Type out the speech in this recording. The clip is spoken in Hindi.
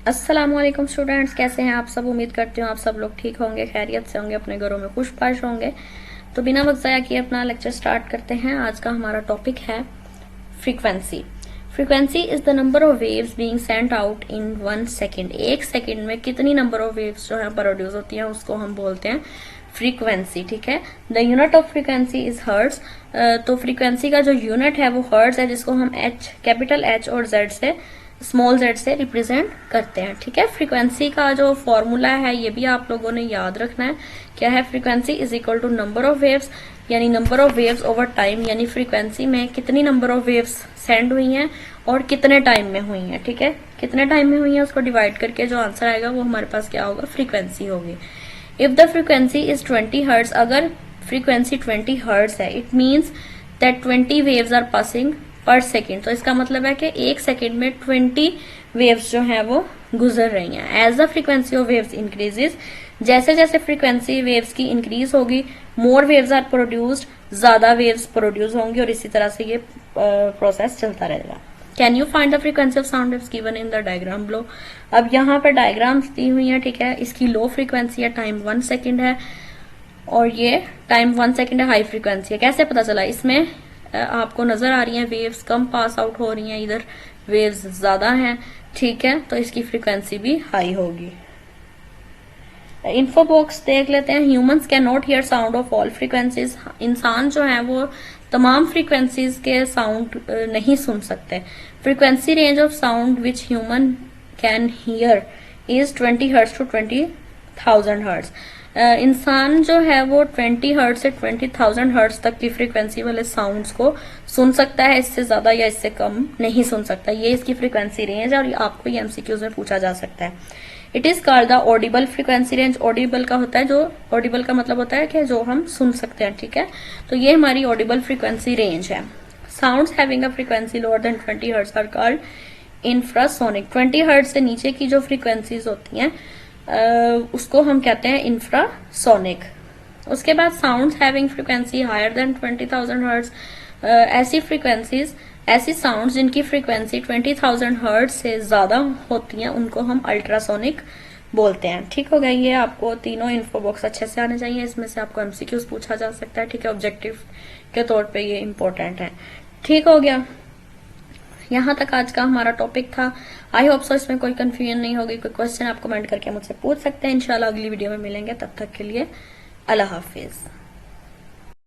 अस्सलाम वालेकुम स्टूडेंट्स, कैसे हैं आप सब। उम्मीद करती हूँ आप सब लोग ठीक होंगे, खैरियत से होंगे, अपने घरों में खुशबाश होंगे। तो बिना वक्त ज़ाया किए अपना लेक्चर स्टार्ट करते हैं। आज का हमारा टॉपिक है frequency. Frequency is the number of waves being sent out in 1 second. एक सेकेंड में कितनी नंबर ऑफ वेव्स जो है प्रोड्यूस होती हैं उसको हम बोलते हैं फ्रीक्वेंसी। ठीक है, the unit of frequency is hertz. तो फ्रीक्वेंसी का जो यूनिट है वो हर्ट्ज है, जिसको हम एच, कैपिटल एच और जेड से, स्मॉल जेड से रिप्रेजेंट करते हैं। ठीक है, फ्रीक्वेंसी का जो फॉर्मूला है ये भी आप लोगों ने याद रखना है। क्या है? Frequency is equal to number of waves, यानी number of waves over time, यानी फ्रीक्वेंसी में कितनी नंबर ऑफ वेव्स सेंड हुई हैं और कितने टाइम में हुई हैं। ठीक है, कितने टाइम में हुई है उसको डिवाइड करके जो आंसर आएगा वो हमारे पास क्या होगा? फ्रीक्वेंसी होगी। If the frequency is 20 hertz, अगर फ्रीक्वेंसी 20 हर्ट्ज है, it means that 20 waves are passing per second. तो इसका मतलब है कि एक सेकेंड में 20 वेव्स जो है वो गुजर रही हैं। As the frequency of waves increases, जैसे जैसे फ्रीक्वेंसी वेव्स की इंक्रीज होगी, मोर वेव्स आर प्रोड्यूस्ड, ज्यादा वेव्स प्रोड्यूस होंगी और इसी तरह से ये प्रोसेस चलता रहेगा। Can you find the frequency of sound waves given in the diagram below. अब यहाँ पर डायग्राम्स दी हुई है। ठीक है, इसकी लो फ्रीक्वेंसी है, टाइम 1 सेकेंड है, और ये टाइम 1 सेकेंड है, हाई फ्रीक्वेंसी है। कैसे पता चला? इसमें आपको नजर आ रही है वेव्स कम पास आउट हो रही हैं, इधर वेव्स ज्यादा हैं। ठीक है, तो इसकी फ्रीक्वेंसी भी हाई होगी। इन्फो बॉक्स देख लेते हैं। Humans can not here sound of all frequencies. इंसान जो है वो तमाम फ्रीक्वेंसीज के साउंड नहीं सुन सकते। Frequency range of sound which human can hear is 20 hertz to 20,000 hertz. इंसान जो है वो 20 हर्ट्ज से 20,000 हर्ट्ज तक की फ्रीक्वेंसी वाले साउंड्स को सुन सकता है, इससे ज्यादा या इससे कम नहीं सुन सकता। ये इसकी फ्रीक्वेंसी रेंज है और आपको ये एमसीक्यूज में पूछा जा सकता है। It is called the Audible frequency range. Audible का होता है जो, ऑडिबल का मतलब होता है कि जो हम सुन सकते हैं। ठीक है, तो ये हमारी ऑडिबल फ्रीक्वेंसी रेंज है। Sounds having a frequency lower than 20 hertz are called infrasonic. 20 hertz से नीचे की जो फ्रीक्वेंसीज होती हैं उसको हम कहते हैं इंफ्रासोनिक। उसके बाद sounds having frequency higher than 20,000 hertz, ऐसी फ्रीक्वेंसीज, ऐसी साउंड्स जिनकी फ्रीक्वेंसी 20,000 हर्ट्ज से ज्यादा होती हैं उनको हम अल्ट्रासोनिक बोलते हैं। ठीक हो गया, ये आपको तीनों इन्फो बॉक्स अच्छे से आने चाहिए। इसमें से आपको एमसीक्यूज पूछा जा सकता है। ठीक है, ऑब्जेक्टिव के तौर पे ये इंपॉर्टेंट है। ठीक हो गया, यहाँ तक आज का हमारा टॉपिक था। आई होप सो इसमें कोई कंफ्यूजन नहीं होगी। कोई क्वेश्चन आप कमेंट करके मुझसे पूछ सकते हैं। इंशाल्लाह अगली वीडियो में मिलेंगे, तब तक के लिए अल्लाह हाफिज।